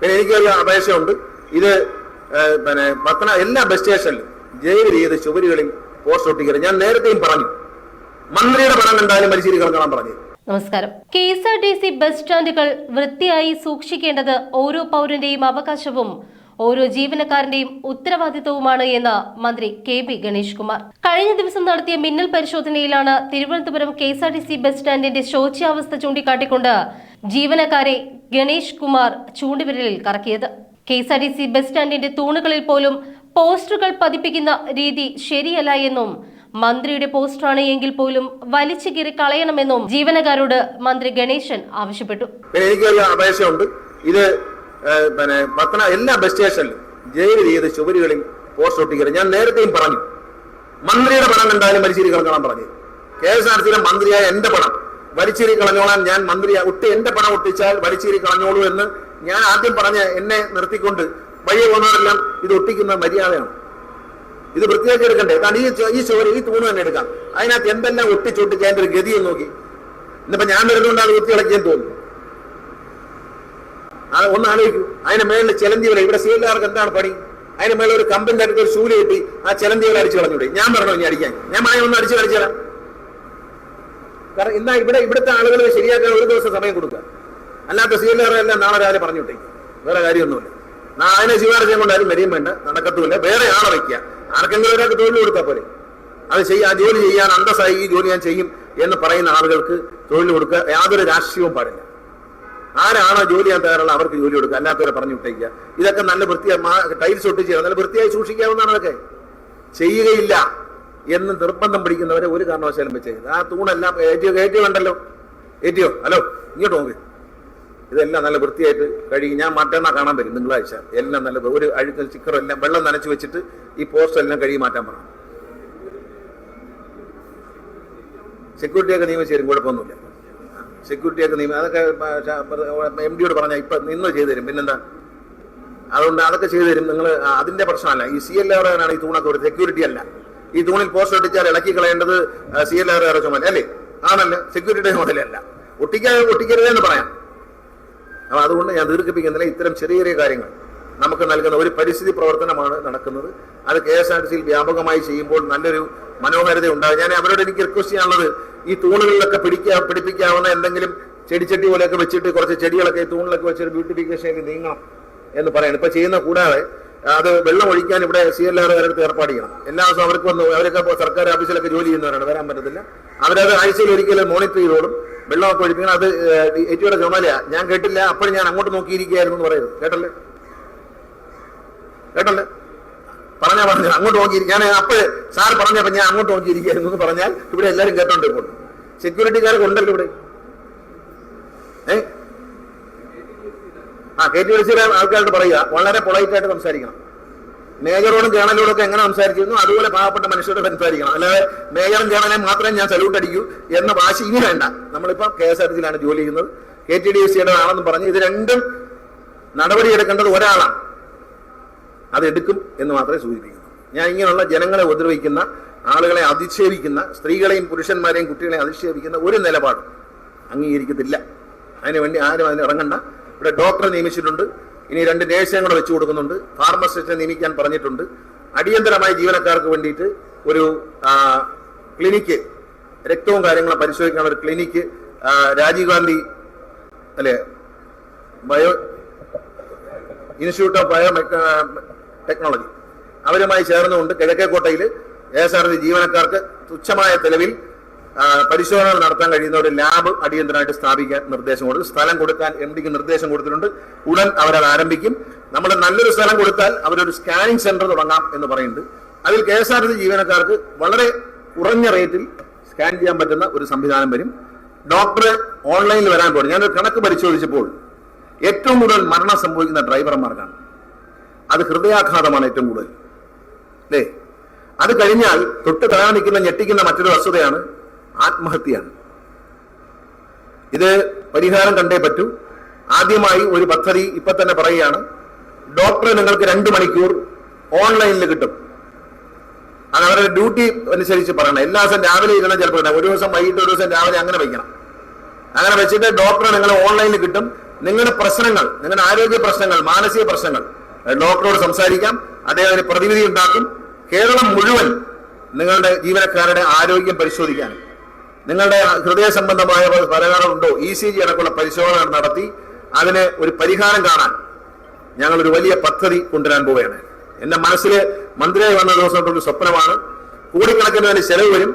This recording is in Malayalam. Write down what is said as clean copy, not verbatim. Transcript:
പിന്നെ എനിക്കൊരു അപേക്ഷയുണ്ട്. ഇത് പിന്നെ എല്ലാ ബസ് സ്റ്റേഷനിലും ജയിൽ ചെയ്ത് ചുവരുകളിൽ പോസ്റ്റ് ഒട്ടിക്കരുത്. ഞാൻ നേരത്തെയും പറഞ്ഞു, മന്ത്രിയുടെ പണം കണ്ടാലും പരിശീലിക്കണം കാണാൻ പറഞ്ഞു. നമസ്കാരം. KSRTC ബസ് സ്റ്റാൻഡുകൾ വൃത്തിയായി സൂക്ഷിക്കേണ്ടത് ഓരോ പൗരന്റെയും അവകാശവും ഓരോ ജീവനക്കാരന്റെയും ഉത്തരവാദിത്വവുമാണ് എന്ന് മന്ത്രി KB ഗണേഷ് കുമാർ കഴിഞ്ഞ ദിവസം നടത്തിയ മിന്നൽ പരിശോധനയിലാണ് തിരുവനന്തപുരം KSRTC ബസ് സ്റ്റാൻഡിന്റെ ശോച്യാവസ്ഥ ചൂണ്ടിക്കാട്ടിക്കൊണ്ട് ജീവനക്കാരെ ഗണേഷ് കുമാർ ചൂണ്ടുവിരലിൽ കറക്കിയത്. KSRTC ബസ് സ്റ്റാൻഡിന്റെ തൂണുകളിൽ പോലും പോസ്റ്ററുകൾ പതിപ്പിക്കുന്ന രീതി ശരിയല്ല എന്നും മന്ത്രിയുടെ പോസ്റ്ററാണ് എങ്കിൽ പോലും വലിച്ചു കീറി കളയണമെന്നും ജീവനക്കാരോട് മന്ത്രി ഗണേശൻ ആവശ്യപ്പെട്ടു. എനിക്കൊരു അപേക്ഷയുണ്ട്. ഇത് പിന്നെ എല്ലാ ബസ് സ്റ്റേഷനിലും ജയിൽ ചെയ്ത് ചുവരുകളിൽ പോസ്റ്റ് ഒട്ടിക്കരുത്. ഞാൻ നേരത്തെയും പറഞ്ഞു, മന്ത്രിയുടെ പണം കണ്ടാലും പരിശീലിക്കണം കാണാൻ പറഞ്ഞു. KSRTCയിലെ മന്ത്രിയായ എന്റെ പണം വലിച്ചേരി കളഞ്ഞോളാൻ ഞാൻ മന്ത്രിയാ എന്റെ പണം ഒട്ടിച്ചാൽ വലിച്ചേരി കളഞ്ഞോളൂ എന്ന് ഞാൻ ആദ്യം പറഞ്ഞ എന്നെ നിർത്തിക്കൊണ്ട് വഴിയെ പോകുന്നവരെല്ലാം ഇത് ഒട്ടിക്കുന്ന മര്യാദയാണ്. ഇത് വൃത്തിയാക്കി എടുക്കണ്ടേ? കാരണം ഈ ചോര ഈ തൂണ് തന്നെ എടുക്കാം. അതിനകത്ത് എന്തെല്ലാം ഒട്ടിച്ചൊട്ടിച്ച് അതിന്റെ ഒരു ഗതിയും നോക്കി. ഇന്നിപ്പോ ഞാൻ വരുന്നതുകൊണ്ട് അത് വൃത്തിയിളക്കിയെന്ന് തോന്നുന്നു. അത് ഒന്ന് ആലോചിക്കൂ. അതിന്റെ മേളിൽ ചിലന്തി വല. ഇവിടെ CLRക്ക് എന്താണ് പണി? അതിന്റെ മേളിൽ ഒരു കമ്പിന്റെ അടുത്ത് ഒരു ശൂല് കെട്ടി ആ ചിലന്തി വല അടിച്ചു കളഞ്ഞൂടെ? ഞാൻ പറഞ്ഞോ ഇനി അടിക്കാൻ? ഞാൻ മഴ ഒന്ന് അടിച്ചു കളിച്ചാലാം. കാരണം ഇന്നാ ഇവിടുത്തെ ആളുകൾ ശരിയാക്കാൻ ഒരു ദിവസം സമയം കൊടുക്കുക. അല്ലാത്ത CLR എല്ലാം നാളെ രാവിലെ പറഞ്ഞുവിട്ടേ. വേറെ കാര്യമൊന്നുമില്ല. അതിനെ ശിവാർജയം കൊണ്ടാലും വരികയും വേണ്ട, നടക്കത്തുമില്ല. വേറെ ആളെ വയ്ക്കുക. ആർക്കെങ്കിലും ഒരാൾക്ക് തൊഴിൽ കൊടുത്താൽ പോലെ അത് ആ ജോലി ചെയ്യാൻ അന്തസ്സായി ഈ ജോലി ഞാൻ ചെയ്യും എന്ന് പറയുന്ന ആളുകൾക്ക് തൊഴിൽ കൊടുക്കുക. യാതൊരു രാഷ്ട്രീയവും പാടില്ല. ആരാണോ ജോലി ചെയ്യാൻ തയ്യാറുള്ള അവർക്ക് ജോലി കൊടുക്കുക, അല്ലാത്തവരെ പറഞ്ഞു വിട്ടേക്കുക. ഇതൊക്കെ നല്ല വൃത്തിയായി ടൈൽസ് ഒട്ടിച്ച് നല്ല വൃത്തിയായി സൂക്ഷിക്കാവുന്നതാണ്. അതൊക്കെ ചെയ്യുകയില്ല എന്ന് നിർബന്ധം പിടിക്കുന്നവരെ ഒരു കാരണവശാലും വെച്ചേക്കുന്നത്. ആ തൂണെല്ലാം ഏറ്റിയോ കണ്ടല്ലോ, ഏറ്റിയോ ഹലോ ഇങ്ങോട്ട് നോക്ക്. ഇതെല്ലാം നല്ല വൃത്തിയായിട്ട് കഴുകി ഞാൻ മറ്റന്നാ കാണാൻ പറ്റും തിങ്കളാഴ്ച. എല്ലാം നല്ല ഒരു അഴുക്കൽ ചിക്കറും എല്ലാം വെള്ളം നനച്ച് വെച്ചിട്ട് ഈ പോസ്റ്റ് എല്ലാം കഴുകി മാറ്റാൻ പറഞ്ഞു. സെക്യൂരിറ്റിയൊക്കെ നിയമിച്ചു തരും, കുഴപ്പമൊന്നുമില്ല. സെക്യൂരിറ്റിയൊക്കെ അതൊക്കെ MD പറഞ്ഞാൽ ഇപ്പൊ ഇന്ന് ചെയ്തു തരും. പിന്നെന്താ? അതുകൊണ്ട് അതൊക്കെ ചെയ്തു തരും. നിങ്ങൾ അതിന്റെ പ്രശ്നമല്ല. ഈ CLR ഈ തൂണൊക്കെ ഒരു സെക്യൂരിറ്റി അല്ല. ഈ തൂണിൽ പോസ്റ്റ് ഒട്ടിച്ചാൽ ഇളക്കി കളയേണ്ടത് CLR ചുമതല അല്ലേ? ആണല്ലേ? സെക്യൂരിറ്റിയുടെ ചുമതലയല്ല. ഒട്ടിക്കരുതെന്ന് പറയാം. അപ്പൊ അതുകൊണ്ട് ഞാൻ ദീർഘിപ്പിക്കുന്നില്ല. ഇത്തരം ചെറിയ ചെറിയ കാര്യങ്ങൾ നമുക്ക് നൽകുന്ന ഒരു പരിസ്ഥിതി പ്രവർത്തനമാണ് നടക്കുന്നത്. അത് KSRTCയിൽ വ്യാപകമായി ചെയ്യുമ്പോൾ നല്ലൊരു മനോഹാരിത ഉണ്ടാകും. ഞാൻ അവരോട് എനിക്ക് റിക്വസ്റ്റ് ചെയ്യാനുള്ളത്, ഈ തൂണുകളിലൊക്കെ പിടിപ്പിക്കാവുന്ന എന്തെങ്കിലും ചെടിച്ചട്ടി പോലെയൊക്കെ വെച്ചിട്ട് കുറച്ച് ചെടികളൊക്കെ തൂണിലൊക്കെ വെച്ചൊരു ബ്യൂട്ടിഫിക്കേഷനിലേക്ക് നീങ്ങണം എന്ന് പറയണം. ഇപ്പൊ ചെയ്യുന്ന കൂടാതെ അത് വെള്ളം ഒഴിക്കാൻ ഇവിടെ CLRകാരെടുത്ത് ഏർപ്പാട് ചെയ്യണം. എല്ലാ ദിവസവും അവർക്ക് അവരൊക്കെ സർക്കാർ ഓഫീസിലൊക്കെ ജോലി ചെയ്യുന്നവരാണ്, വരാൻ പറ്റത്തില്ല. അവരത് ആഴ്ചയിൽ ഒരിക്കലും മോണിറ്റർ ചെയ്തോളും. വെള്ളമൊക്കെ ഒഴിപ്പിക്കണം. അത് ഏറ്റിയുടെ ചുമതലയാ. ഞാൻ കേട്ടില്ല, അപ്പോഴും ഞാൻ അങ്ങോട്ട് നോക്കിയിരിക്കുകയായിരുന്നു എന്ന് പറയുന്നത് കേട്ടല്ലേ? പറഞ്ഞാ അങ്ങോട്ട് നോക്കിയിരിക്കും. ഞാൻ അപ്പോഴ് സാർ പറഞ്ഞപ്പോ ഞാൻ അങ്ങോട്ട് നോക്കിയിരിക്കുകയായിരുന്നു എന്ന് പറഞ്ഞാൽ ഇവിടെ എല്ലാവരും കേട്ടോണ്ട് ഇപ്പോൾ സെക്യൂരിറ്റിക്കാരൊക്കെ ഉണ്ടല്ലോ ഇവിടെ. KTDCയുടെ ആൾക്കാരോട് പറയുക, വളരെ പൊളൈറ്റ് ആയിട്ട് സംസാരിക്കണം. മേജറോടും കേണലോടും ഒക്കെ എങ്ങനെ സംസാരിച്ചിരുന്നു അതുപോലെ പാവപ്പെട്ട മനുഷ്യരോട് സംസാരിക്കണം. അല്ലാതെ മേജറും കേണലും മാത്രമേ ഞാൻ സല്യൂട്ട് അടിക്കൂ എന്ന വാശി ഇനി വേണ്ട. നമ്മളിപ്പോ KSRTCയിലാണ് ജോലി ചെയ്യുന്നത്, KTDCയുടെ ആണെന്ന് പറഞ്ഞ് ഇത് രണ്ടും നടപടിയെടുക്കേണ്ടത് ഒരാളാണ്. അതെടുക്കും എന്ന് മാത്രമേ സൂചിപ്പിക്കുന്നു. ഞാൻ ഇങ്ങനെയുള്ള ജനങ്ങളെ ഉപദ്രവിക്കുന്ന, ആളുകളെ അധിക്ഷേപിക്കുന്ന, സ്ത്രീകളെയും പുരുഷന്മാരെയും കുട്ടികളെയും അധിക്ഷേപിക്കുന്ന ഒരു നിലപാടും അംഗീകരിക്കത്തില്ല. അതിനുവേണ്ടി ആരും അതിന് ഇറങ്ങണ്ട. ഇവിടെ ഡോക്ടറെ നിയമിച്ചിട്ടുണ്ട്. ഇനി 2 നേഴ്സിനെ കൂടെ വെച്ചു കൊടുക്കുന്നുണ്ട്. ഫാർമസിസ്റ്റിനെ നിയമിക്കാൻ പറഞ്ഞിട്ടുണ്ട്. അടിയന്തരമായി ജീവനക്കാർക്ക് വേണ്ടിയിട്ട് ഒരു ക്ലിനിക്ക്, രക്തവും കാര്യങ്ങളും പരിശോധിക്കാനുള്ള ഒരു clinic Rajiv Gandhi institute of biotechnology അവരുമായി ചേർന്നുകൊണ്ട് കിഴക്കേക്കോട്ടയിൽ KSRTC ജീവനക്കാർക്ക് തുച്ഛമായ ചെലവിൽ പരിശോധനകൾ നടത്താൻ കഴിയുന്ന ഒരു ലാബ് അടിയന്തരമായിട്ട് സ്ഥാപിക്കാൻ നിർദ്ദേശം കൊടുത്തു. സ്ഥലം കൊടുക്കാൻ MDക്ക് നിർദ്ദേശം കൊടുത്തിട്ടുണ്ട്. ഉടൻ അവരത് ആരംഭിക്കും. നമ്മൾ നല്ലൊരു സ്ഥലം കൊടുത്താൽ അവരൊരു സ്കാനിങ് സെന്റർ തുടങ്ങാം എന്ന് പറയുന്നുണ്ട്. അതിൽ KSRTC ജീവനക്കാർക്ക് വളരെ കുറഞ്ഞ റേറ്റിൽ സ്കാൻ ചെയ്യാൻ പറ്റുന്ന ഒരു സംവിധാനം വരും. ഡോക്ടറെ ഓൺലൈനിൽ വരാൻ പോകും. ഞാനൊരു കണക്ക് പരിശോധിച്ചപ്പോൾ ഏറ്റവും കൂടുതൽ മരണം സംഭവിക്കുന്ന ഡ്രൈവർമാർക്കാണ്. അത് ഹൃദയാഘാതമാണ് ഏറ്റവും കൂടുതൽ അല്ലേ? അത് കഴിഞ്ഞാൽ തൊട്ട് താഴെ നിൽക്കുന്ന ഞെട്ടിക്കുന്ന മറ്റൊരു വസ്തുതയാണ് ആത്മഹത്യയാണ്. ഇത് പരിഹാരം കണ്ടേ പറ്റൂ. ആദ്യമായി ഒരു പദ്ധതി ഇപ്പൊ തന്നെ പറയുകയാണ്. ഡോക്ടറെ നിങ്ങൾക്ക് 2 മണിക്കൂർ ഓൺലൈനിൽ കിട്ടും. അത് അവരുടെ ഡ്യൂട്ടി അനുസരിച്ച് പറയണം. എല്ലാ ദിവസം രാവിലെ ഇരുന്ന ചിലപ്പോൾ ഒരു ദിവസം വൈകിട്ട്, ഒരു ദിവസം രാവിലെ അങ്ങനെ വയ്ക്കണം. അങ്ങനെ വെച്ചിട്ട് ഡോക്ടറെ നിങ്ങൾ ഓൺലൈനിൽ കിട്ടും. നിങ്ങളുടെ പ്രശ്നങ്ങൾ, നിങ്ങളുടെ ആരോഗ്യ പ്രശ്നങ്ങൾ, മാനസിക പ്രശ്നങ്ങൾ ഡോക്ടറോട് സംസാരിക്കാം. അദ്ദേഹം ഒരു പ്രതിവിധി ഉണ്ടാക്കും. കേരളം മുഴുവൻ നിങ്ങളുടെ ജീവനക്കാരുടെ ആരോഗ്യം പരിശോധിക്കാൻ, നിങ്ങളുടെ ഹൃദയ സംബന്ധമായ പലകാരമുണ്ടോ, ECG അടക്കമുള്ള പരിശോധന നടത്തി അതിന് ഒരു പരിഹാരം കാണാൻ ഞങ്ങളൊരു വലിയ പദ്ധതി കൊണ്ടുവരാൻ പോവുകയാണ്. എന്റെ മനസ്സിൽ മന്ത്രിയായി വന്ന ദിവസം തൊട്ടൊരു സ്വപ്നമാണ്. കോടിക്കണക്കിന് ചെലവ് വരും.